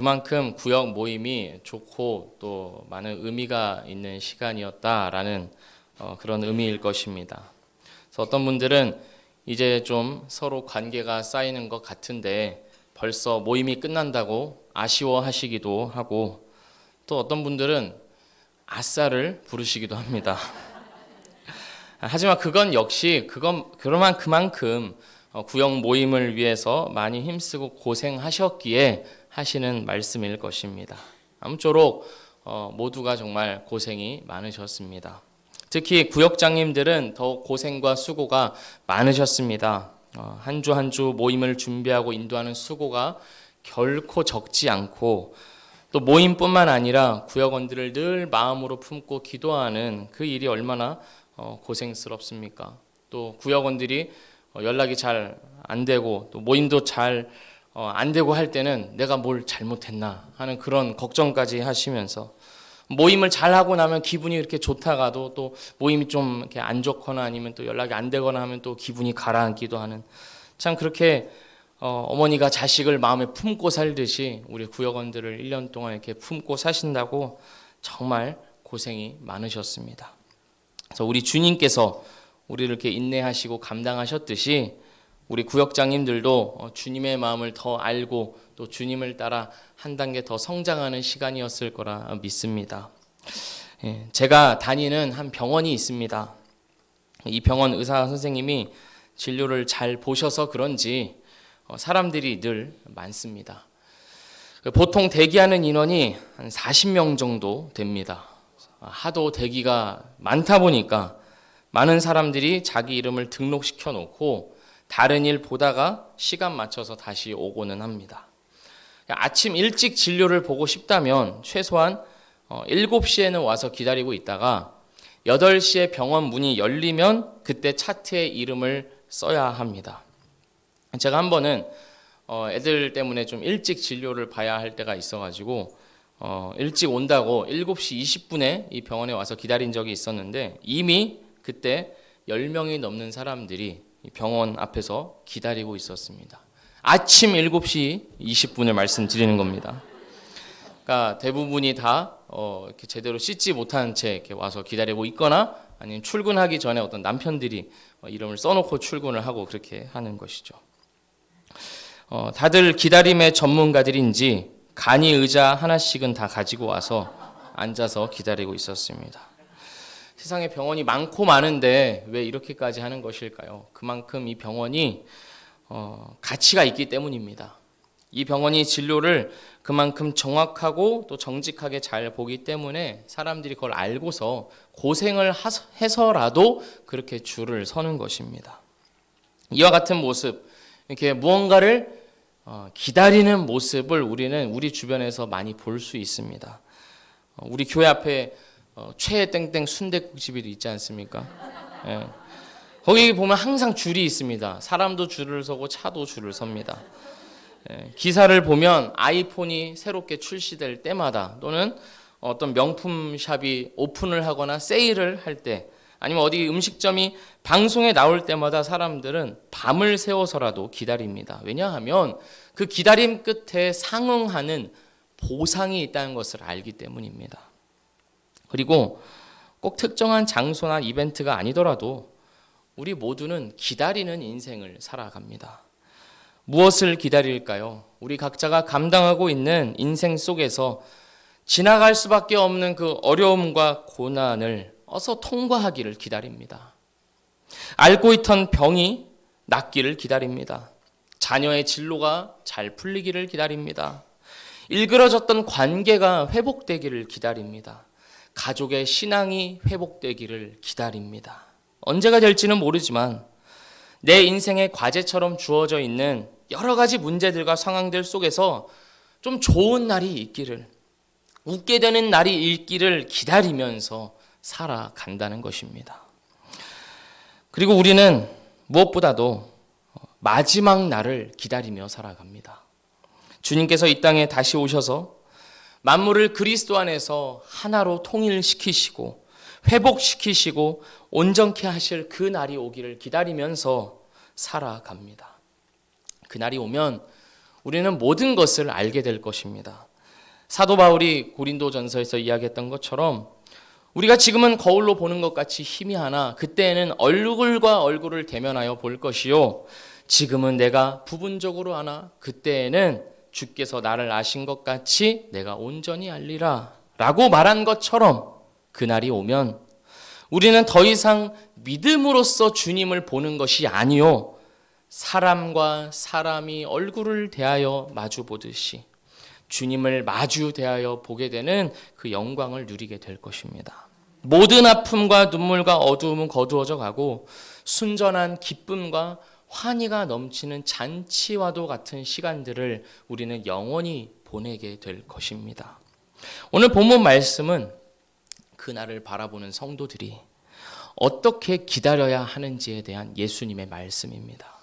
그만큼 구역 모임이 좋고 또 많은 의미가 있는 시간이었다라는 그런 의미일 것입니다. 그래서 어떤 분들은 이제 좀 서로 관계가 쌓이는 것 같은데 벌써 모임이 끝난다고 아쉬워하시기도 하고, 또 어떤 분들은 아싸를 부르시기도 합니다. 하지만 그건 역시 그만큼 구역 모임을 위해서 많이 힘쓰고 고생하셨기에 하시는 말씀일 것입니다. 아무쪼록 모두가 정말 고생이 많으셨습니다. 특히 구역장님들은 더욱 고생과 수고가 많으셨습니다. 한 주 한 주 모임을 준비하고 인도하는 수고가 결코 적지 않고, 또 모임뿐만 아니라 구역원들을 늘 마음으로 품고 기도하는 그 일이 얼마나 고생스럽습니까? 또 구역원들이 연락이 잘 안 되고 또 모임도 잘 안 되고 할 때는 내가 뭘 잘못했나 하는 그런 걱정까지 하시면서, 모임을 잘 하고 나면 기분이 이렇게 좋다가도 또 모임이 좀 이렇게 안 좋거나 아니면 또 연락이 안 되거나 하면 또 기분이 가라앉기도 하는, 참 그렇게 어머니가 자식을 마음에 품고 살듯이 우리 구역원들을 1년 동안 이렇게 품고 사신다고 정말 고생이 많으셨습니다. 그래서 우리 주님께서 우리를 이렇게 인내하시고 감당하셨듯이 우리 구역장님들도 주님의 마음을 더 알고 또 주님을 따라 한 단계 더 성장하는 시간이었을 거라 믿습니다. 제가 다니는 한 병원이 있습니다. 이 병원 의사 선생님이 진료를 잘 보셔서 그런지 사람들이 늘 많습니다. 보통 대기하는 인원이 한 40명 정도 됩니다. 하도 대기가 많다 보니까 많은 사람들이 자기 이름을 등록시켜 놓고 다른 일 보다가 시간 맞춰서 다시 오고는 합니다. 아침 일찍 진료를 보고 싶다면 최소한 7시에는 와서 기다리고 있다가 8시에 병원 문이 열리면 그때 차트에 이름을 써야 합니다. 제가 한 번은 애들 때문에 좀 일찍 진료를 봐야 할 때가 있어가지고 일찍 온다고 7시 20분에 이 병원에 와서 기다린 적이 있었는데, 이미 그때 10명이 넘는 사람들이 병원 앞에서 기다리고 있었습니다. 아침 7시 20분을 말씀드리는 겁니다. 그러니까 대부분이 다 이렇게 제대로 씻지 못한 채 이렇게 와서 기다리고 있거나 아니면 출근하기 전에 어떤 남편들이 이름을 써놓고 출근을 하고 그렇게 하는 것이죠. 다들 기다림의 전문가들인지 간이 의자 하나씩은 다 가지고 와서 앉아서 기다리고 있었습니다. 세상에 병원이 많고 많은데 왜 이렇게까지 하는 것일까요? 그만큼 이 병원이 가치가 있기 때문입니다. 이 병원이 진료를 그만큼 정확하고 또 정직하게 잘 보기 때문에 사람들이 그걸 알고서 고생을 해서라도 그렇게 줄을 서는 것입니다. 이와 같은 모습, 이렇게 무언가를 기다리는 모습을 우리는 우리 주변에서 많이 볼 수 있습니다. 우리 교회 앞에 최땡땡 순댓국집이 있지 않습니까? 예. 거기 보면 항상 줄이 있습니다. 사람도 줄을 서고 차도 줄을 섭니다. 예. 기사를 보면 아이폰이 새롭게 출시될 때마다 또는 어떤 명품 샵이 오픈을 하거나 세일을 할 때, 아니면 어디 음식점이 방송에 나올 때마다 사람들은 밤을 새워서라도 기다립니다. 왜냐하면 그 기다림 끝에 상응하는 보상이 있다는 것을 알기 때문입니다. 그리고 꼭 특정한 장소나 이벤트가 아니더라도 우리 모두는 기다리는 인생을 살아갑니다. 무엇을 기다릴까요? 우리 각자가 감당하고 있는 인생 속에서 지나갈 수밖에 없는 그 어려움과 고난을 어서 통과하기를 기다립니다. 앓고 있던 병이 낫기를 기다립니다. 자녀의 진로가 잘 풀리기를 기다립니다. 일그러졌던 관계가 회복되기를 기다립니다. 가족의 신앙이 회복되기를 기다립니다. 언제가 될지는 모르지만 내 인생의 과제처럼 주어져 있는 여러 가지 문제들과 상황들 속에서 좀 좋은 날이 있기를, 웃게 되는 날이 있기를 기다리면서 살아간다는 것입니다. 그리고 우리는 무엇보다도 마지막 날을 기다리며 살아갑니다. 주님께서 이 땅에 다시 오셔서 만물을 그리스도 안에서 하나로 통일시키시고 회복시키시고 온전케 하실 그 날이 오기를 기다리면서 살아갑니다. 그 날이 오면 우리는 모든 것을 알게 될 것입니다. 사도 바울이 고린도전서에서 이야기했던 것처럼 우리가 지금은 거울로 보는 것 같이 희미하나 그때에는 얼굴과 얼굴을 대면하여 볼 것이요 지금은 내가 부분적으로 아나 그때에는 주께서 나를 아신 것 같이 내가 온전히 알리라 라고 말한 것처럼 그날이 오면 우리는 더 이상 믿음으로써 주님을 보는 것이 아니요 사람과 사람이 얼굴을 대하여 마주 보듯이 주님을 마주 대하여 보게 되는 그 영광을 누리게 될 것입니다. 모든 아픔과 눈물과 어두움은 거두어져 가고 순전한 기쁨과 환희가 넘치는 잔치와도 같은 시간들을 우리는 영원히 보내게 될 것입니다. 오늘 본문 말씀은 그날을 바라보는 성도들이 어떻게 기다려야 하는지에 대한 예수님의 말씀입니다.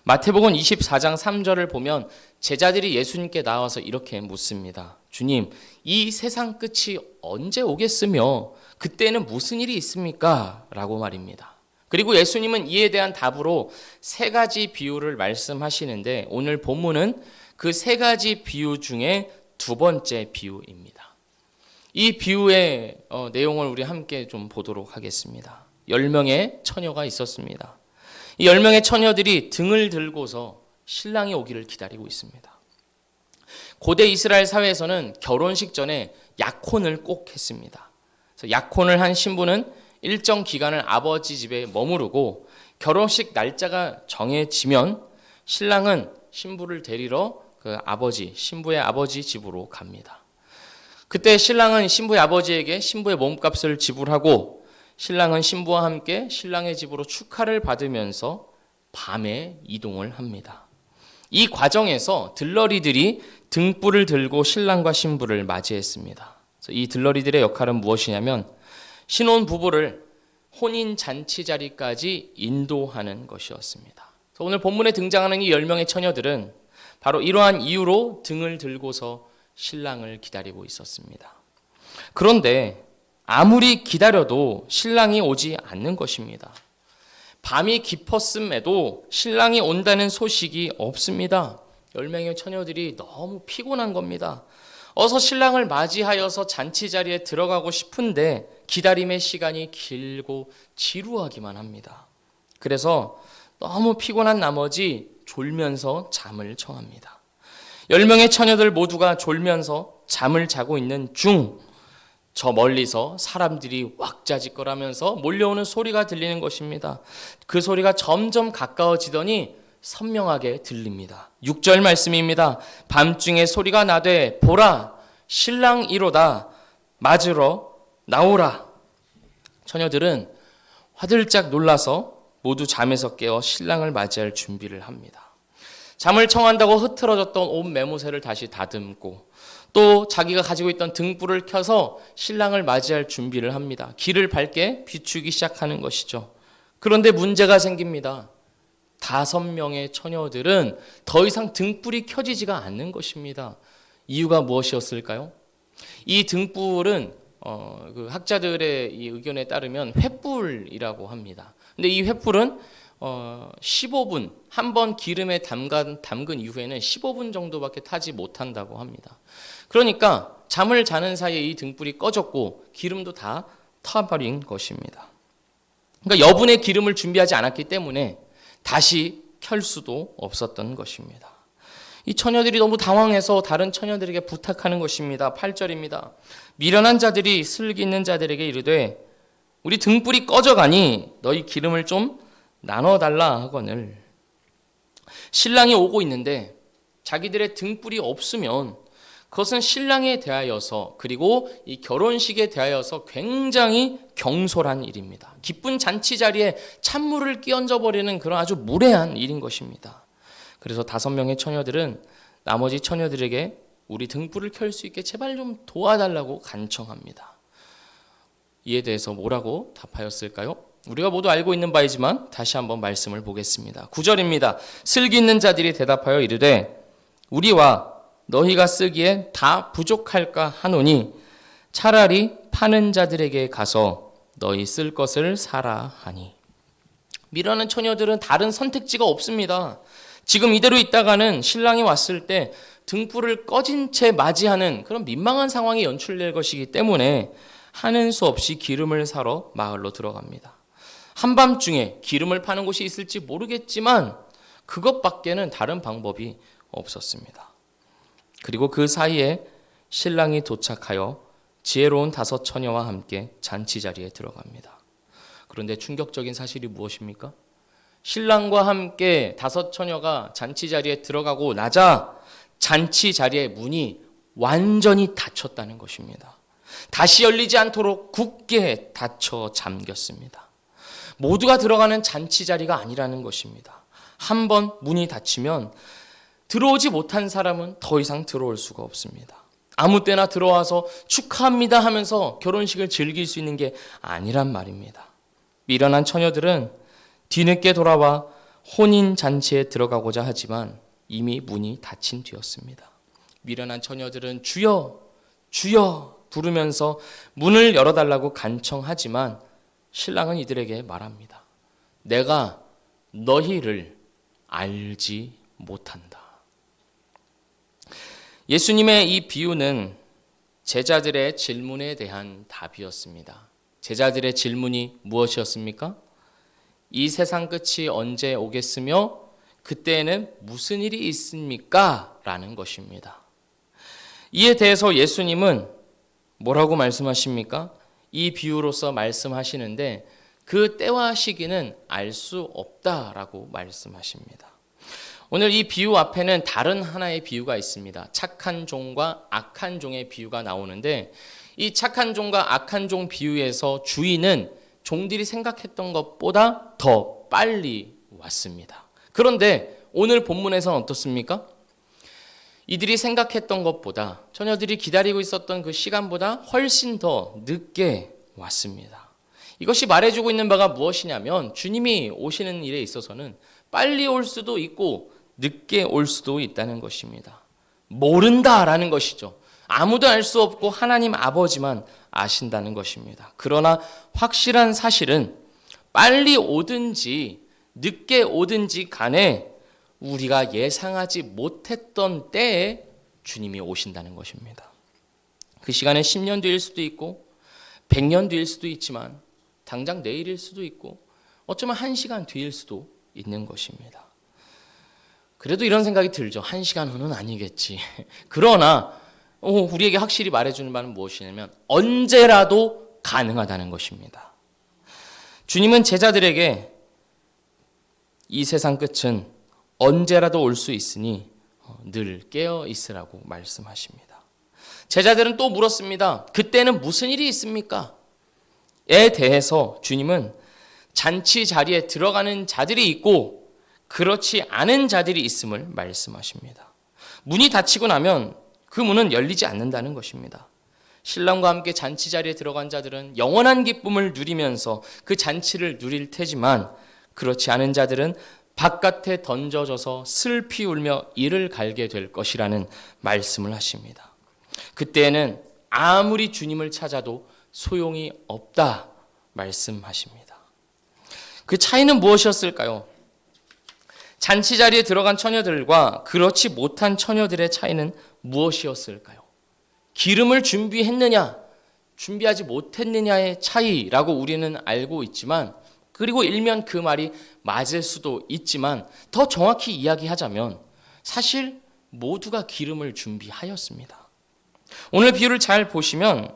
마태복음 24장 3절을 보면 제자들이 예수님께 나와서 이렇게 묻습니다. 주님, 이 세상 끝이 언제 오겠으며 그때는 무슨 일이 있습니까? 라고 말입니다. 그리고 예수님은 이에 대한 답으로 세 가지 비유를 말씀하시는데 오늘 본문은 그 세 가지 비유 중에 두 번째 비유입니다. 이 비유의 내용을 우리 함께 좀 보도록 하겠습니다. 10명의 처녀가 있었습니다. 이 10명의 처녀들이 등을 들고서 신랑이 오기를 기다리고 있습니다. 고대 이스라엘 사회에서는 결혼식 전에 약혼을 꼭 했습니다. 그래서 약혼을 한 신부는 일정 기간을 아버지 집에 머무르고 결혼식 날짜가 정해지면 신랑은 신부를 데리러 그 신부의 아버지 집으로 갑니다. 그때 신랑은 신부의 아버지에게 신부의 몸값을 지불하고 신랑은 신부와 함께 신랑의 집으로 축하를 받으면서 밤에 이동을 합니다. 이 과정에서 들러리들이 등불을 들고 신랑과 신부를 맞이했습니다. 이 들러리들의 역할은 무엇이냐면 신혼 부부를 혼인 잔치 자리까지 인도하는 것이었습니다. 오늘 본문에 등장하는 이 10명의 처녀들은 바로 이러한 이유로 등을 들고서 신랑을 기다리고 있었습니다. 그런데 아무리 기다려도 신랑이 오지 않는 것입니다. 밤이 깊었음에도 신랑이 온다는 소식이 없습니다. 10명의 처녀들이 너무 피곤한 겁니다. 어서 신랑을 맞이하여서 잔치 자리에 들어가고 싶은데 기다림의 시간이 길고 지루하기만 합니다. 그래서 너무 피곤한 나머지 졸면서 잠을 청합니다. 10명의 처녀들 모두가 졸면서 잠을 자고 있는 중 저 멀리서 사람들이 왁자지껄하면서 몰려오는 소리가 들리는 것입니다. 그 소리가 점점 가까워지더니 선명하게 들립니다. 6절 말씀입니다. 밤중에 소리가 나되 보라 신랑이로다 맞으러 나오라. 처녀들은 화들짝 놀라서 모두 잠에서 깨어 신랑을 맞이할 준비를 합니다. 잠을 청한다고 흐트러졌던 옷 매무새를 다시 다듬고 또 자기가 가지고 있던 등불을 켜서 신랑을 맞이할 준비를 합니다. 길을 밝게 비추기 시작하는 것이죠. 그런데 문제가 생깁니다. 5명의 처녀들은 더 이상 등불이 켜지지가 않는 것입니다. 이유가 무엇이었을까요? 이 등불은 그 학자들의 이 의견에 따르면 횃불이라고 합니다. 근데 이 횃불은 15분 한 번 기름에 담근 이후에는 15분 정도밖에 타지 못한다고 합니다. 그러니까 잠을 자는 사이에 이 등불이 꺼졌고 기름도 다 타버린 것입니다. 그러니까 여분의 기름을 준비하지 않았기 때문에 다시 켤 수도 없었던 것입니다. 이 처녀들이 너무 당황해서 다른 처녀들에게 부탁하는 것입니다. 8절입니다. 미련한 자들이 슬기 있는 자들에게 이르되 우리 등불이 꺼져가니 너희 기름을 좀 나눠달라 하거늘. 신랑이 오고 있는데 자기들의 등불이 없으면 그것은 신랑에 대하여서 그리고 이 결혼식에 대하여서 굉장히 경솔한 일입니다. 기쁜 잔치 자리에 찬물을 끼얹어 버리는 그런 아주 무례한 일인 것입니다. 그래서 5명의 처녀들은 나머지 처녀들에게 우리 등불을 켤 수 있게 제발 좀 도와달라고 간청합니다. 이에 대해서 뭐라고 답하였을까요? 우리가 모두 알고 있는 바이지만 다시 한번 말씀을 보겠습니다. 9절입니다. 슬기 있는 자들이 대답하여 이르되 우리와 너희가 쓰기에 다 부족할까 하노니 차라리 파는 자들에게 가서 너희 쓸 것을 사라 하니. 미련한 처녀들은 다른 선택지가 없습니다. 지금 이대로 있다가는 신랑이 왔을 때 등불을 꺼진 채 맞이하는 그런 민망한 상황이 연출될 것이기 때문에 하는 수 없이 기름을 사러 마을로 들어갑니다. 한밤중에 기름을 파는 곳이 있을지 모르겠지만 그것밖에는 다른 방법이 없었습니다. 그리고 그 사이에 신랑이 도착하여 지혜로운 5 처녀와 함께 잔치 자리에 들어갑니다. 그런데 충격적인 사실이 무엇입니까? 신랑과 함께 5 처녀가 잔치 자리에 들어가고 나자 잔치 자리의 문이 완전히 닫혔다는 것입니다. 다시 열리지 않도록 굳게 닫혀 잠겼습니다. 모두가 들어가는 잔치 자리가 아니라는 것입니다. 한번 문이 닫히면 들어오지 못한 사람은 더 이상 들어올 수가 없습니다. 아무 때나 들어와서 축하합니다 하면서 결혼식을 즐길 수 있는 게 아니란 말입니다. 미련한 처녀들은 뒤늦게 돌아와 혼인 잔치에 들어가고자 하지만 이미 문이 닫힌 뒤였습니다. 미련한 처녀들은 주여 주여 부르면서 문을 열어달라고 간청하지만 신랑은 이들에게 말합니다. 내가 너희를 알지 못한다. 예수님의 이 비유는 제자들의 질문에 대한 답이었습니다. 제자들의 질문이 무엇이었습니까? 이 세상 끝이 언제 오겠으며 그때에는 무슨 일이 있습니까? 라는 것입니다. 이에 대해서 예수님은 뭐라고 말씀하십니까? 이 비유로서 말씀하시는데 그 때와 시기는 알 수 없다라고 말씀하십니다. 오늘 이 비유 앞에는 다른 하나의 비유가 있습니다. 착한 종과 악한 종의 비유가 나오는데 이 착한 종과 악한 종 비유에서 주인은 종들이 생각했던 것보다 더 빨리 왔습니다. 그런데 오늘 본문에서는 어떻습니까? 이들이 생각했던 것보다 처녀들이 기다리고 있었던 그 시간보다 훨씬 더 늦게 왔습니다. 이것이 말해주고 있는 바가 무엇이냐면 주님이 오시는 일에 있어서는 빨리 올 수도 있고 늦게 올 수도 있다는 것입니다. 모른다라는 것이죠. 아무도 알 수 없고 하나님 아버지만 아신다는 것입니다. 그러나 확실한 사실은 빨리 오든지 늦게 오든지 간에 우리가 예상하지 못했던 때에 주님이 오신다는 것입니다. 그 시간은 10년 뒤일 수도 있고 100년 뒤일 수도 있지만 당장 내일일 수도 있고 어쩌면 1시간 뒤일 수도 있는 것입니다. 그래도 이런 생각이 들죠. 1시간 후는 아니겠지. 그러나 우리에게 확실히 말해주는 바는 무엇이냐면 언제라도 가능하다는 것입니다. 주님은 제자들에게 이 세상 끝은 언제라도 올 수 있으니 늘 깨어 있으라고 말씀하십니다. 제자들은 또 물었습니다. 그때는 무슨 일이 있습니까? 에 대해서 주님은 잔치 자리에 들어가는 자들이 있고 그렇지 않은 자들이 있음을 말씀하십니다. 문이 닫히고 나면 그 문은 열리지 않는다는 것입니다. 신랑과 함께 잔치 자리에 들어간 자들은 영원한 기쁨을 누리면서 그 잔치를 누릴 테지만 그렇지 않은 자들은 바깥에 던져져서 슬피 울며 이를 갈게 될 것이라는 말씀을 하십니다. 그때에는 아무리 주님을 찾아도 소용이 없다 말씀하십니다. 그 차이는 무엇이었을까요? 잔치 자리에 들어간 처녀들과 그렇지 못한 처녀들의 차이는 무엇이었을까요? 기름을 준비했느냐, 준비하지 못했느냐의 차이라고 우리는 알고 있지만 그리고 일면 그 말이 맞을 수도 있지만 더 정확히 이야기하자면 사실 모두가 기름을 준비하였습니다. 오늘 비유를 잘 보시면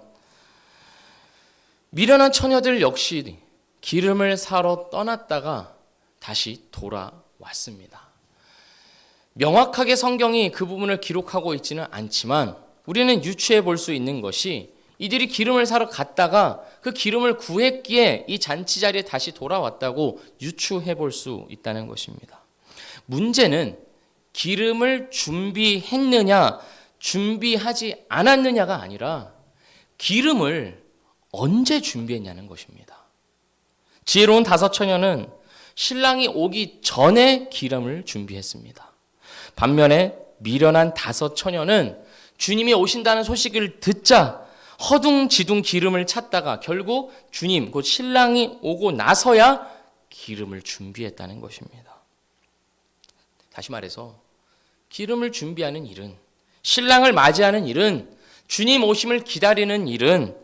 미련한 처녀들 역시 기름을 사러 떠났다가 다시 돌아왔습니다. 명확하게 성경이 그 부분을 기록하고 있지는 않지만 우리는 유추해 볼 수 있는 것이 이들이 기름을 사러 갔다가 그 기름을 구했기에 이 잔치 자리에 다시 돌아왔다고 유추해 볼 수 있다는 것입니다. 문제는 기름을 준비했느냐, 준비하지 않았느냐가 아니라 기름을 언제 준비했냐는 것입니다. 지혜로운 5 처녀는 신랑이 오기 전에 기름을 준비했습니다. 반면에 미련한 5 처녀는 주님이 오신다는 소식을 듣자 허둥지둥 기름을 찾다가 결국 주님, 곧 신랑이 오고 나서야 기름을 준비했다는 것입니다. 다시 말해서 기름을 준비하는 일은 신랑을 맞이하는 일은, 주님 오심을 기다리는 일은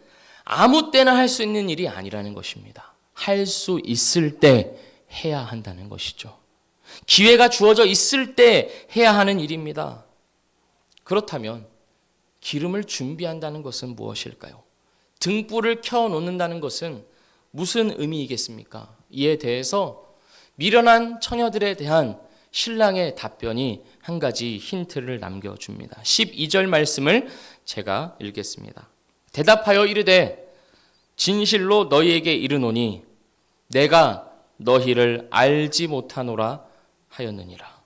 아무 때나 할 수 있는 일이 아니라는 것입니다. 할 수 있을 때 해야 한다는 것이죠. 기회가 주어져 있을 때 해야 하는 일입니다. 그렇다면 기름을 준비한다는 것은 무엇일까요? 등불을 켜놓는다는 것은 무슨 의미이겠습니까? 이에 대해서 미련한 처녀들에 대한 신랑의 답변이 한 가지 힌트를 남겨줍니다. 12절 말씀을 제가 읽겠습니다. 대답하여 이르되 진실로 너희에게 이르노니 내가 너희를 알지 못하노라 하였느니라.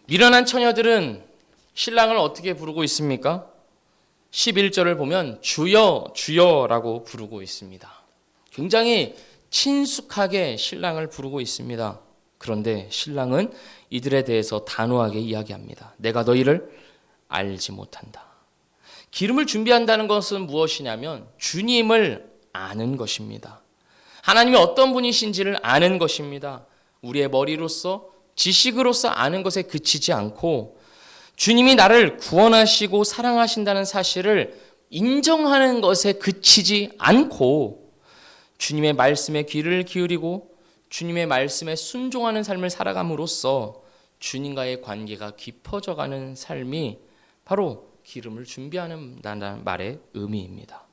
미련한 처녀들은 신랑을 어떻게 부르고 있습니까? 11절을 보면 주여 주여라고 부르고 있습니다. 굉장히 친숙하게 신랑을 부르고 있습니다. 그런데 신랑은 이들에 대해서 단호하게 이야기합니다. 내가 너희를 알지 못한다. 기름을 준비한다는 것은 무엇이냐면 주님을 아는 것입니다. 하나님이 어떤 분이신지를 아는 것입니다. 우리의 머리로서 지식으로서 아는 것에 그치지 않고 주님이 나를 구원하시고 사랑하신다는 사실을 인정하는 것에 그치지 않고 주님의 말씀에 귀를 기울이고 주님의 말씀에 순종하는 삶을 살아감으로써 주님과의 관계가 깊어져가는 삶이 바로 기름을 준비하는 말의 의미입니다.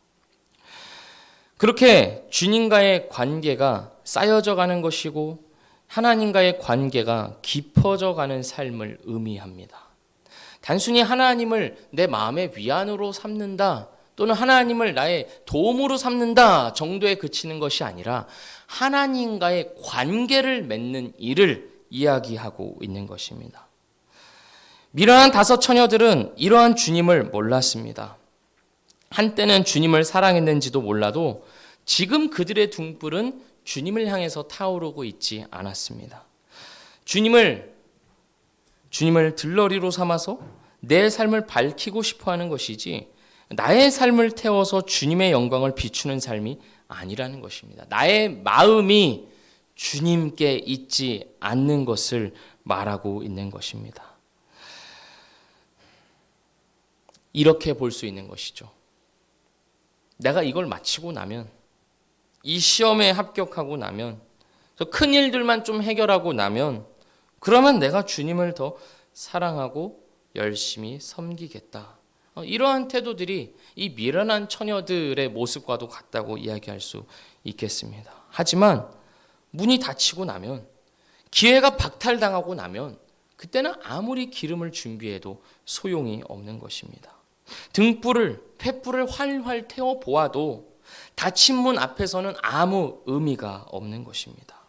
그렇게 주님과의 관계가 쌓여져 가는 것이고 하나님과의 관계가 깊어져 가는 삶을 의미합니다. 단순히 하나님을 내 마음의 위안으로 삼는다 또는 하나님을 나의 도움으로 삼는다 정도에 그치는 것이 아니라 하나님과의 관계를 맺는 일을 이야기하고 있는 것입니다. 미련한 다섯 처녀들은 이러한 주님을 몰랐습니다. 한때는 주님을 사랑했는지도 몰라도 지금 그들의 등불은 주님을 향해서 타오르고 있지 않았습니다. 주님을 들러리로 삼아서 내 삶을 밝히고 싶어 하는 것이지 나의 삶을 태워서 주님의 영광을 비추는 삶이 아니라는 것입니다. 나의 마음이 주님께 있지 않는 것을 말하고 있는 것입니다. 이렇게 볼 수 있는 것이죠. 내가 이걸 마치고 나면, 이 시험에 합격하고 나면, 큰 일들만 좀 해결하고 나면, 그러면 내가 주님을 더 사랑하고 열심히 섬기겠다. 이러한 태도들이 이 미련한 처녀들의 모습과도 같다고 이야기할 수 있겠습니다. 하지만 문이 닫히고 나면, 기회가 박탈당하고 나면 그때는 아무리 기름을 준비해도 소용이 없는 것입니다. 횃불을 활활 태워 보아도 닫힌 문 앞에서는 아무 의미가 없는 것입니다.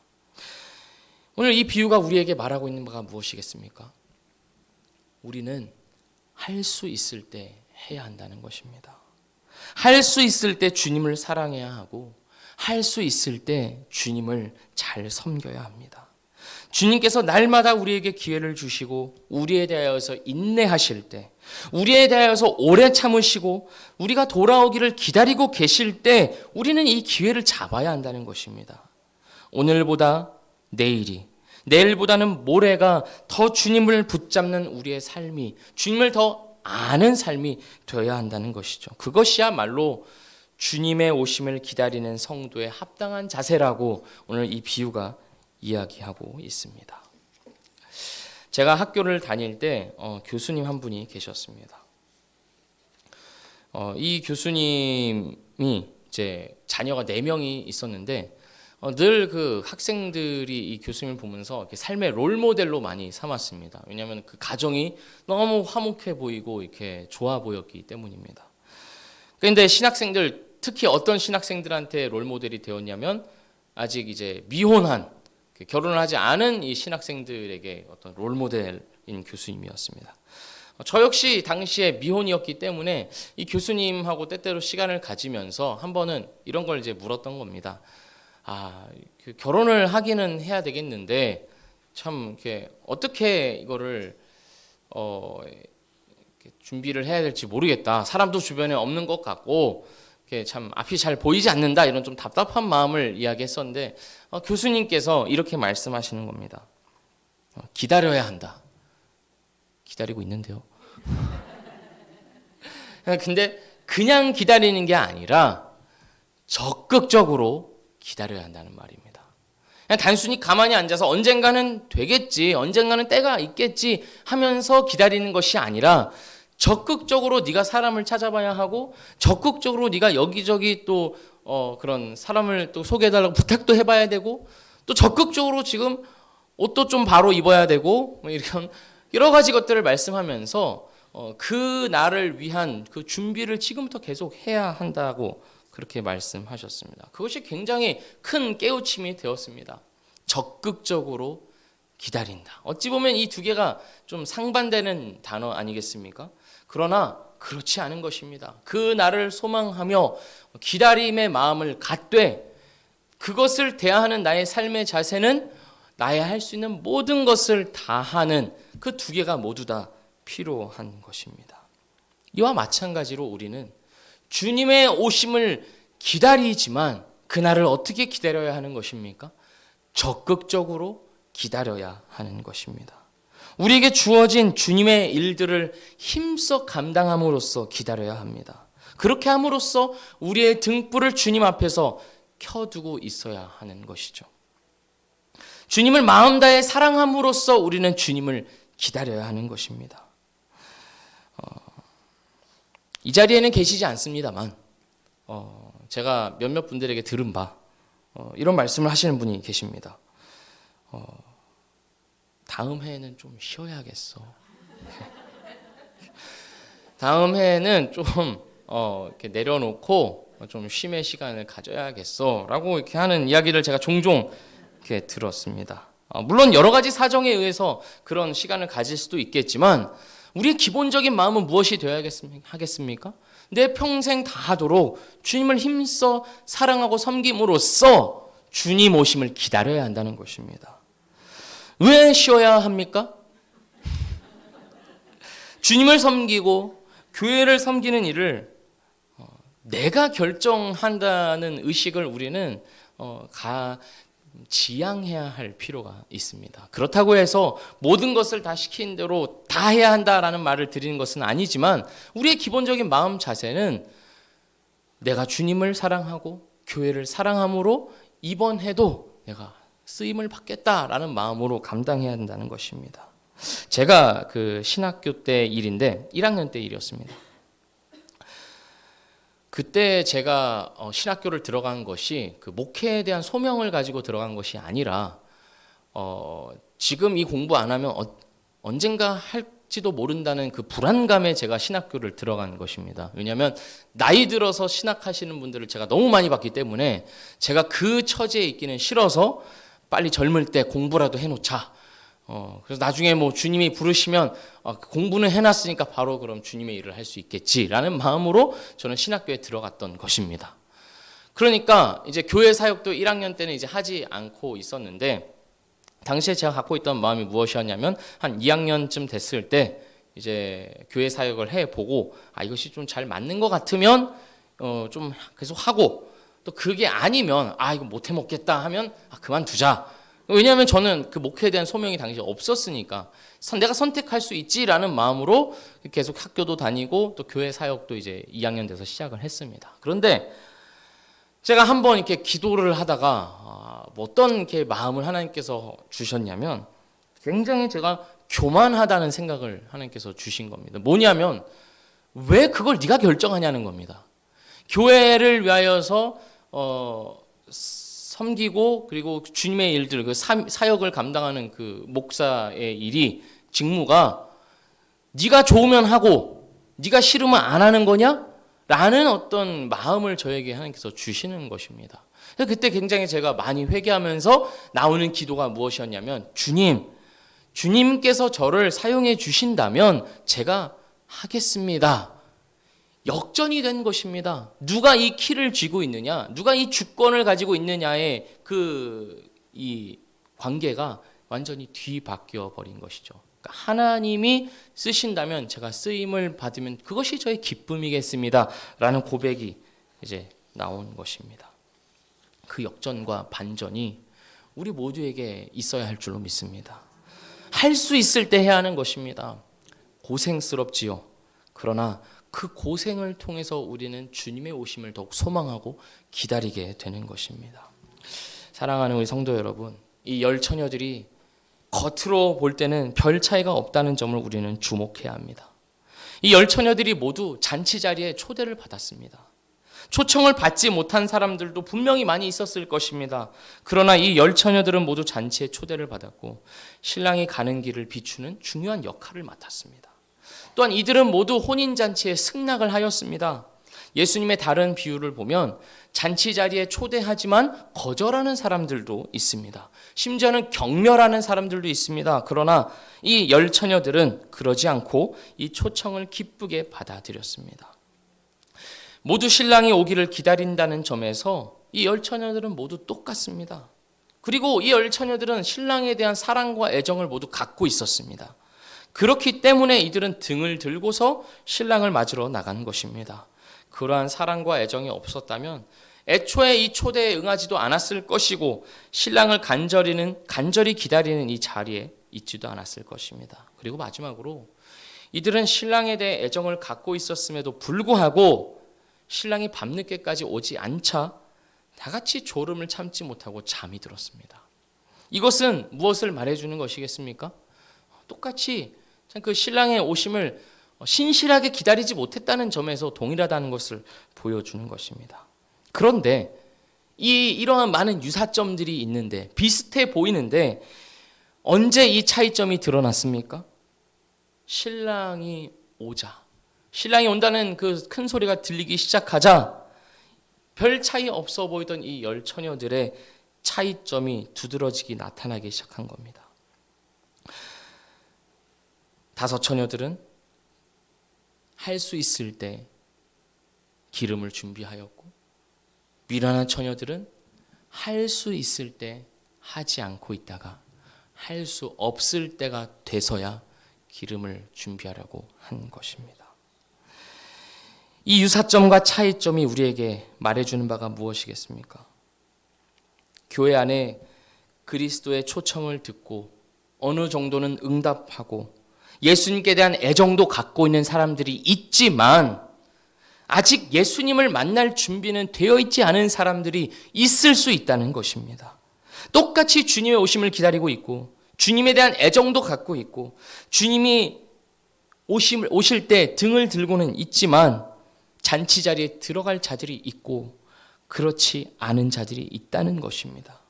오늘 이 비유가 우리에게 말하고 있는 바가 무엇이겠습니까? 우리는 할 수 있을 때 해야 한다는 것입니다. 할 수 있을 때 주님을 사랑해야 하고 할 수 있을 때 주님을 잘 섬겨야 합니다. 주님께서 날마다 우리에게 기회를 주시고 우리에 대하여서 인내하실 때, 우리에 대하여서 오래 참으시고 우리가 돌아오기를 기다리고 계실 때 우리는 이 기회를 잡아야 한다는 것입니다. 오늘보다 내일이, 내일보다는 모레가 더 주님을 붙잡는 우리의 삶이, 주님을 더 아는 삶이 되어야 한다는 것이죠. 그것이야말로 주님의 오심을 기다리는 성도의 합당한 자세라고 오늘 이 비유가 이야기하고 있습니다. 제가 학교를 다닐 때 교수님 한 분이 계셨습니다. 이 교수님이 이제 자녀가 4명이 있었는데 늘 그 학생들이 이 교수님을 보면서 이렇게 삶의 롤 모델로 많이 삼았습니다. 왜냐하면 그 가정이 너무 화목해 보이고 이렇게 좋아 보였기 때문입니다. 그런데 신학생들, 특히 어떤 신학생들한테 롤 모델이 되었냐면 아직 이제 미혼한, 결혼을 하지 않은 이 신학생들에게 어떤 롤 모델인 교수님이었습니다. 저 역시 당시에 미혼이었기 때문에 이 교수님하고 때때로 시간을 가지면서 한 번은 이런 걸 이제 물었던 겁니다. 결혼을 하기는 해야 되겠는데 참 이렇게 어떻게 이거를 이렇게 준비를 해야 될지 모르겠다. 사람도 주변에 없는 것 같고 참 앞이 잘 보이지 않는다. 이런 좀 답답한 마음을 이야기했었는데 교수님께서 이렇게 말씀하시는 겁니다. 기다려야 한다. 기다리고 있는데요. 근데 그냥 기다리는 게 아니라 적극적으로 기다려야 한다는 말입니다. 그냥 단순히 가만히 앉아서 언젠가는 되겠지, 언젠가는 때가 있겠지 하면서 기다리는 것이 아니라 적극적으로 네가 사람을 찾아봐야 하고 적극적으로 네가 여기저기 또 그런 사람을 또 소개해달라고 부탁도 해봐야 되고 또 적극적으로 지금 옷도 좀 바로 입어야 되고 뭐 이런 여러 가지 것들을 말씀하면서 그 날을 위한 그 준비를 지금부터 계속 해야 한다고 그렇게 말씀하셨습니다. 그것이 굉장히 큰 깨우침이 되었습니다. 적극적으로 기다린다. 어찌 보면 이 두 개가 좀 상반되는 단어 아니겠습니까? 그러나 그렇지 않은 것입니다. 그 날을 소망하며 기다림의 마음을 갖되 그것을 대하는 나의 삶의 자세는 나의 할 수 있는 모든 것을 다하는 그 두 개가 모두 다 필요한 것입니다. 이와 마찬가지로 우리는 주님의 오심을 기다리지만 그날을 어떻게 기다려야 하는 것입니까? 적극적으로 기다려야 하는 것입니다. 우리에게 주어진 주님의 일들을 힘써 감당함으로써 기다려야 합니다. 그렇게 함으로써 우리의 등불을 주님 앞에서 켜두고 있어야 하는 것이죠. 주님을 마음 다해 사랑함으로써 우리는 주님을 기다려야 하는 것입니다. 이 자리에는 계시지 않습니다만 제가 몇몇 분들에게 들은 바 이런 말씀을 하시는 분이 계십니다. 다음 해에는 좀 쉬어야겠어. 다음 해에는 좀 이렇게 내려놓고 좀 쉼의 시간을 가져야겠어라고 이렇게 하는 이야기를 제가 종종 이렇게 들었습니다. 물론 여러 가지 사정에 의해서 그런 시간을 가질 수도 있겠지만 우리의 기본적인 마음은 무엇이 되어야 하겠습니까? 내 평생 다하도록 주님을 힘써 사랑하고 섬김으로써 주님 오심을 기다려야 한다는 것입니다. 왜 쉬어야 합니까? 주님을 섬기고 교회를 섬기는 일을 내가 결정한다는 의식을 우리는 지양해야 할 필요가 있습니다. 그렇다고 해서 모든 것을 다 시킨 대로 다 해야 한다라는 말을 드리는 것은 아니지만 우리의 기본적인 마음 자세는 내가 주님을 사랑하고 교회를 사랑함으로 이번 해도 내가 쓰임을 받겠다라는 마음으로 감당해야 한다는 것입니다. 제가 그 신학교 때 일인데 1학년 때 일이었습니다. 그때 제가 신학교를 들어간 것이 그 목회에 대한 소명을 가지고 들어간 것이 아니라 지금 이 공부 안 하면 언젠가 할지도 모른다는 그 불안감에 제가 신학교를 들어간 것입니다. 왜냐하면 나이 들어서 신학하시는 분들을 제가 너무 많이 봤기 때문에 제가 그 처지에 있기는 싫어서 빨리 젊을 때 공부라도 해놓자. 그래서 나중에 뭐 주님이 부르시면 공부는 해놨으니까 바로 그럼 주님의 일을 할 수 있겠지라는 마음으로 저는 신학교에 들어갔던 것입니다. 그러니까 이제 교회 사역도 1학년 때는 이제 하지 않고 있었는데 당시에 제가 갖고 있던 마음이 무엇이었냐면 한 2학년쯤 됐을 때 이제 교회 사역을 해보고 이것이 좀 잘 맞는 것 같으면 좀 계속 하고 또 그게 아니면 이거 못 해먹겠다 하면 그만두자. 왜냐하면 저는 그 목회에 대한 소명이 당시에 없었으니까 내가 선택할 수 있지라는 마음으로 계속 학교도 다니고 또 교회 사역도 이제 2학년 돼서 시작을 했습니다. 그런데 제가 한번 이렇게 기도를 하다가 어떤 이렇게 마음을 하나님께서 주셨냐면 굉장히 제가 교만하다는 생각을 하나님께서 주신 겁니다. 뭐냐면 왜 그걸 네가 결정하냐는 겁니다. 교회를 위하여서 섬기고 그리고 주님의 일들, 그 사역을 감당하는 그 목사의 일이 직무가 네가 좋으면 하고 네가 싫으면 안 하는 거냐? 라는 어떤 마음을 저에게 하나님께서 주시는 것입니다. 그래서 그때 굉장히 제가 많이 회개하면서 나오는 기도가 무엇이었냐면 주님께서 저를 사용해 주신다면 제가 하겠습니다. 역전이 된 것입니다. 누가 이 키를 쥐고 있느냐, 누가 이 주권을 가지고 있느냐의 이 관계가 완전히 뒤바뀌어 버린 것이죠. 그러니까 하나님이 쓰신다면 제가 쓰임을 받으면 그것이 저의 기쁨이겠습니다라는 고백이 이제 나온 것입니다. 그 역전과 반전이 우리 모두에게 있어야 할 줄로 믿습니다. 할 수 있을 때 해야 하는 것입니다. 고생스럽지요. 그러나 그 고생을 통해서 우리는 주님의 오심을 더욱 소망하고 기다리게 되는 것입니다. 사랑하는 우리 성도 여러분, 이 열 처녀들이 겉으로 볼 때는 별 차이가 없다는 점을 우리는 주목해야 합니다. 이 열 처녀들이 모두 잔치 자리에 초대를 받았습니다. 초청을 받지 못한 사람들도 분명히 많이 있었을 것입니다. 그러나 이 열 처녀들은 모두 잔치에 초대를 받았고 신랑이 가는 길을 비추는 중요한 역할을 맡았습니다. 또한 이들은 모두 혼인잔치에 승낙을 하였습니다. 예수님의 다른 비유를 보면 잔치 자리에 초대하지만 거절하는 사람들도 있습니다. 심지어는 경멸하는 사람들도 있습니다. 그러나 이 열 처녀들은 그러지 않고 이 초청을 기쁘게 받아들였습니다. 모두 신랑이 오기를 기다린다는 점에서 이 열 처녀들은 모두 똑같습니다. 그리고 이 열 처녀들은 신랑에 대한 사랑과 애정을 모두 갖고 있었습니다. 그렇기 때문에 이들은 등을 들고서 신랑을 맞으러 나간 것입니다. 그러한 사랑과 애정이 없었다면 애초에 이 초대에 응하지도 않았을 것이고 신랑을 간절히 기다리는 이 자리에 있지도 않았을 것입니다. 그리고 마지막으로 이들은 신랑에 대해 애정을 갖고 있었음에도 불구하고 신랑이 밤늦게까지 오지 않자 다 같이 졸음을 참지 못하고 잠이 들었습니다. 이것은 무엇을 말해주는 것이겠습니까? 똑같이 그 신랑의 오심을 신실하게 기다리지 못했다는 점에서 동일하다는 것을 보여주는 것입니다. 그런데 이러한 많은 유사점들이 있는데 비슷해 보이는데 언제 이 차이점이 드러났습니까? 신랑이 온다는 그 큰 소리가 들리기 시작하자 별 차이 없어 보이던 이 열 처녀들의 차이점이 두드러지게 나타나기 시작한 겁니다. 다섯 처녀들은 할 수 있을 때 기름을 준비하였고 미련한 처녀들은 할 수 있을 때 하지 않고 있다가 할 수 없을 때가 돼서야 기름을 준비하려고 한 것입니다. 이 유사점과 차이점이 우리에게 말해주는 바가 무엇이겠습니까? 교회 안에 그리스도의 초청을 듣고 어느 정도는 응답하고 예수님께 대한 애정도 갖고 있는 사람들이 있지만 아직 예수님을 만날 준비는 되어 있지 않은 사람들이 있을 수 있다는 것입니다. 똑같이 주님의 오심을 기다리고 있고 주님에 대한 애정도 갖고 있고 주님이 오실 때 등을 들고는 있지만 잔치 자리에 들어갈 자들이 있고 그렇지 않은 자들이 있다는 것입니다.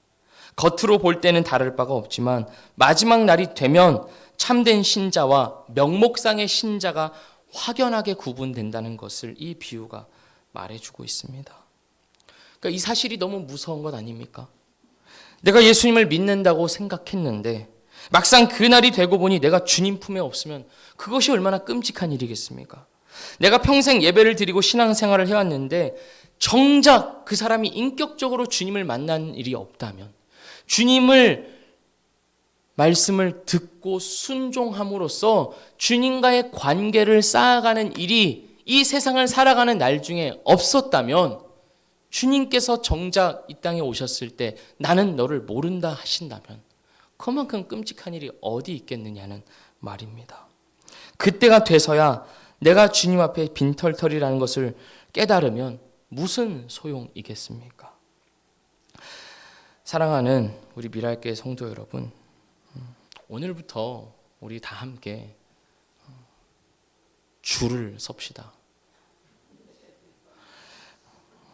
겉으로 볼 때는 다를 바가 없지만 마지막 날이 되면 참된 신자와 명목상의 신자가 확연하게 구분된다는 것을 이 비유가 말해주고 있습니다. 그러니까 이 사실이 너무 무서운 것 아닙니까? 내가 예수님을 믿는다고 생각했는데 막상 그날이 되고 보니 내가 주님 품에 없으면 그것이 얼마나 끔찍한 일이겠습니까? 내가 평생 예배를 드리고 신앙생활을 해왔는데 정작 그 사람이 인격적으로 주님을 만난 일이 없다면 주님을 말씀을 듣고 순종함으로써 주님과의 관계를 쌓아가는 일이 이 세상을 살아가는 날 중에 없었다면 주님께서 정작 이 땅에 오셨을 때 나는 너를 모른다 하신다면 그만큼 끔찍한 일이 어디 있겠느냐는 말입니다. 그때가 돼서야 내가 주님 앞에 빈털털이라는 것을 깨달으면 무슨 소용이겠습니까? 사랑하는 우리 미랄교회 성도 여러분, 오늘부터 우리 다 함께 줄을 섭시다.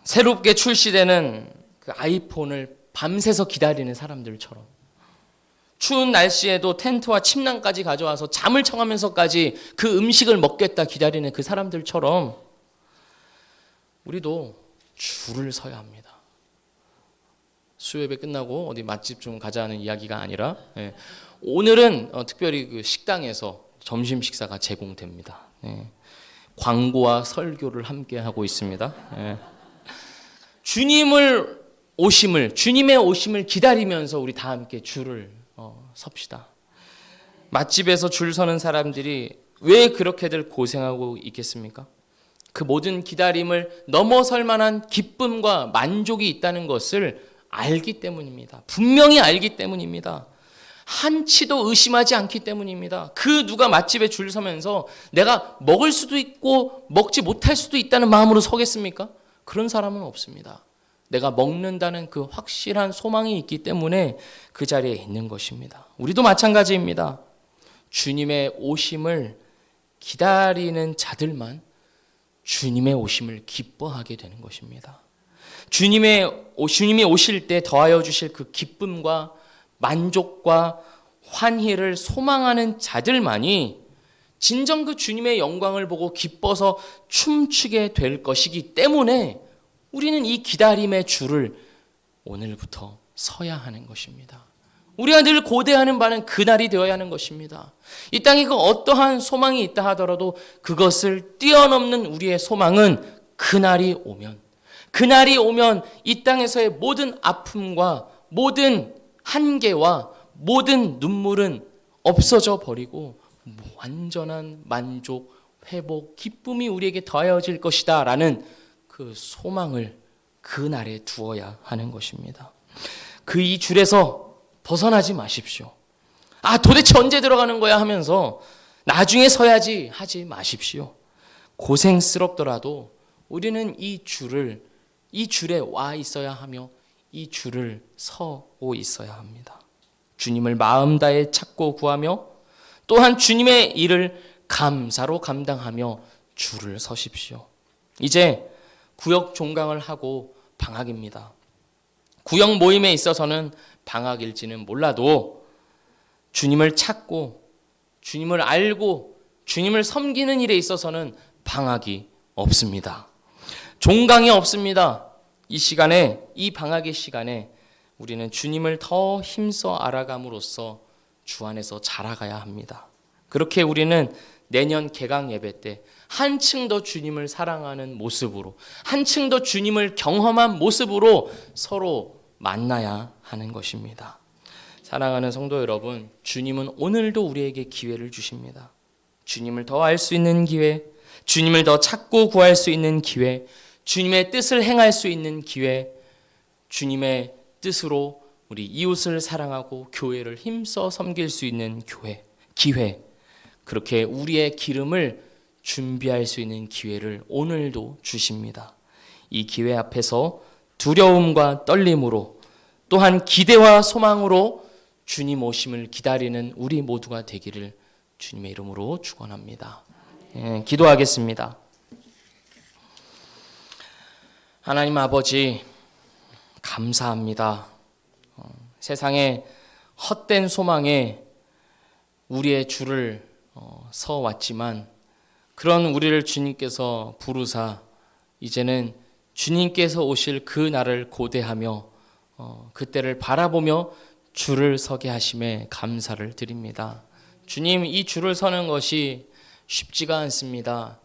새롭게 출시되는 그 아이폰을 밤새서 기다리는 사람들처럼 추운 날씨에도 텐트와 침낭까지 가져와서 잠을 청하면서까지 그 음식을 먹겠다 기다리는 그 사람들처럼 우리도 줄을 서야 합니다. 수요예배 끝나고 어디 맛집 좀 가자는 이야기가 아니라 오늘은 특별히 그 식당에서 점심 식사가 제공됩니다. 광고와 설교를 함께 하고 있습니다. 주님의 오심을 기다리면서 우리 다 함께 줄을 섭시다. 맛집에서 줄 서는 사람들이 왜 그렇게들 고생하고 있겠습니까? 그 모든 기다림을 넘어설 만한 기쁨과 만족이 있다는 것을 알기 때문입니다. 분명히 알기 때문입니다. 한치도 의심하지 않기 때문입니다. 그 누가 맛집에 줄 서면서 내가 먹을 수도 있고 먹지 못할 수도 있다는 마음으로 서겠습니까? 그런 사람은 없습니다. 내가 먹는다는 그 확실한 소망이 있기 때문에 그 자리에 있는 것입니다. 우리도 마찬가지입니다. 주님의 오심을 기다리는 자들만 주님의 오심을 기뻐하게 되는 것입니다. 주님이 오실 때 더하여 주실 그 기쁨과 만족과 환희를 소망하는 자들만이 진정 그 주님의 영광을 보고 기뻐서 춤추게 될 것이기 때문에 우리는 이 기다림의 줄을 오늘부터 서야 하는 것입니다. 우리가 늘 고대하는 바는 그날이 되어야 하는 것입니다. 이 땅에 그 어떠한 소망이 있다 하더라도 그것을 뛰어넘는 우리의 소망은 그날이 오면 이 땅에서의 모든 아픔과 모든 한계와 모든 눈물은 없어져 버리고 완전한 만족, 회복, 기쁨이 우리에게 더하여질 것이다 라는 그 소망을 그날에 두어야 하는 것입니다. 그 이 줄에서 벗어나지 마십시오. 도대체 언제 들어가는 거야 하면서 나중에 서야지 하지 마십시오. 고생스럽더라도 우리는 이 줄에 와 있어야 하며 이 줄을 서고 있어야 합니다. 주님을 마음 다해 찾고 구하며 또한 주님의 일을 감사로 감당하며 줄을 서십시오. 이제 구역 종강을 하고 방학입니다. 구역 모임에 있어서는 방학일지는 몰라도 주님을 찾고 주님을 알고 주님을 섬기는 일에 있어서는 방학이 없습니다. 종강이 없습니다. 이 시간에, 이 방학의 시간에 우리는 주님을 더 힘써 알아감으로써 주 안에서 자라가야 합니다. 그렇게 우리는 내년 개강 예배 때 한층 더 주님을 사랑하는 모습으로, 한층 더 주님을 경험한 모습으로 서로 만나야 하는 것입니다. 사랑하는 성도 여러분, 주님은 오늘도 우리에게 기회를 주십니다. 주님을 더 알 수 있는 기회, 주님을 더 찾고 구할 수 있는 기회, 주님의 뜻을 행할 수 있는 기회, 주님의 뜻으로 우리 이웃을 사랑하고 교회를 힘써 섬길 수 있는 기회, 그렇게 우리의 기름을 준비할 수 있는 기회를 오늘도 주십니다. 이 기회 앞에서 두려움과 떨림으로 또한 기대와 소망으로 주님 오심을 기다리는 우리 모두가 되기를 주님의 이름으로 축원합니다. 기도하겠습니다. 하나님 아버지, 감사합니다. 세상에 헛된 소망에 우리의 줄을 서왔지만 그런 우리를 주님께서 부르사 이제는 주님께서 오실 그 날을 고대하며 그때를 바라보며 줄을 서게 하심에 감사를 드립니다. 주님, 이 줄을 서는 것이 쉽지가 않습니다.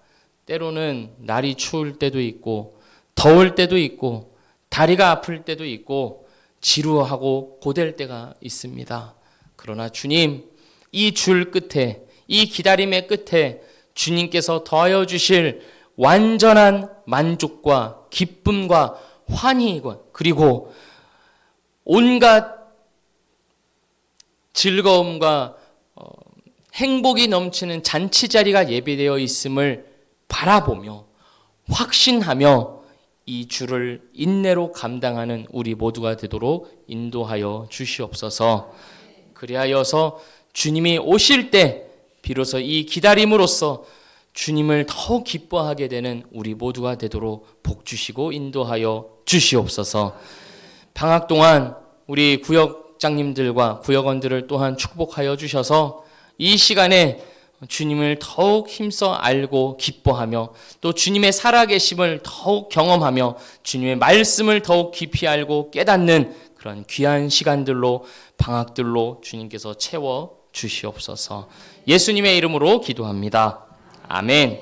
때로는 날이 추울 때도 있고 더울 때도 있고 다리가 아플 때도 있고 지루하고 고될 때가 있습니다. 그러나 주님, 이 줄 끝에, 이 기다림의 끝에 주님께서 더하여 주실 완전한 만족과 기쁨과 환희와 그리고 온갖 즐거움과 행복이 넘치는 잔치 자리가 예비되어 있음을 바라보며 확신하며 이 주를 인내로 감당하는 우리 모두가 되도록 인도하여 주시옵소서. 그리하여서 주님이 오실 때 비로소 이 기다림으로써 주님을 더욱 기뻐하게 되는 우리 모두가 되도록 복 주시고 인도하여 주시옵소서. 방학 동안 우리 구역장님들과 구역원들을 또한 축복하여 주셔서 이 시간에 주님을 더욱 힘써 알고 기뻐하며 또 주님의 살아계심을 더욱 경험하며 주님의 말씀을 더욱 깊이 알고 깨닫는 그런 귀한 시간들로 방학들로 주님께서 채워 주시옵소서. 예수님의 이름으로 기도합니다. 아멘.